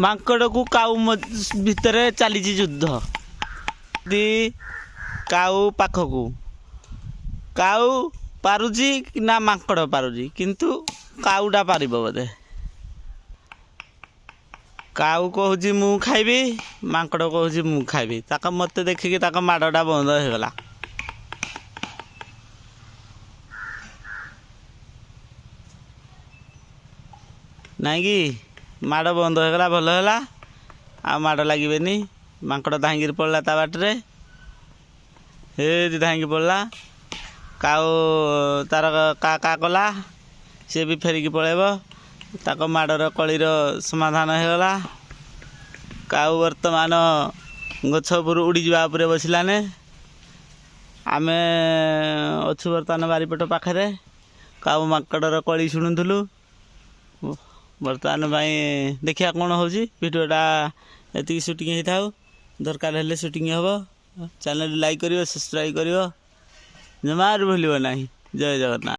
ମାଙ୍କଡ଼ କୁ କାଉ ଭିତରେ ଚାଲିଛି ଯୁଦ୍ଧ। ଦି କାଉ ପାଖକୁ କାଉ ପାରୁଛି ନା ମାଙ୍କଡ଼ ପାରୁଛି, କିନ୍ତୁ କାଉଟା ପାରିବ ବୋଧେ। କାଉ କହୁଛି ମୁଁ ଖାଇବି, ମାଙ୍କଡ଼ କହୁଛି ମୁଁ ଖାଇବି। ତାକ ମୋତେ ଦେଖିକି ତାଙ୍କ ମାଡ଼ଟା ବନ୍ଦ ହେଇଗଲା। ନାଇଁ କି ମାଡ଼ ବନ୍ଦ ହେଇଗଲା, ଭଲ ହେଲା। ଆଉ ମାଡ଼ ଲାଗିବେନି। ମାଙ୍କଡ଼ ଧାଇଁକିରି ପଡ଼ିଲା ତା ବାଟରେ, ଧାଇଁକି ପଡ଼ିଲା। କାଉ ତାର କା କା କଲା, ସିଏ ବି ଫେରିକି ପଳେଇବ। ତାଙ୍କ ମାଡ଼ର କଳିର ସମାଧାନ ହେଇଗଲା। କାଉ ବର୍ତ୍ତମାନ ଗଛ ଉପରୁ ଉଡ଼ିଯିବା ଉପରେ ବସିଲାନେ। ଆମେ ଅଛୁ ବର୍ତ୍ତମାନ ବାରିପଟ ପାଖରେ, କାଉ ମାଙ୍କଡ଼ର କଳି ଶୁଣୁଥିଲୁ। ବର୍ତ୍ତମାନ ପାଇଁ ଦେଖିବା କ'ଣ ହେଉଛି। ଭିଡ଼ିଓଟା ଏତିକି ସୁଟିଂ ହେଇଥାଉ, ଦରକାର ହେଲେ ସୁଟିଂ ହେବ। ଚ୍ୟାନେଲ୍ ଲାଇକ୍ କରିବ, ସବସ୍କ୍ରାଇବ୍ କରିବ, ଜମାରୁ ଭୁଲିବ ନାହିଁ। ଜୟ ଜଗନ୍ନାଥ।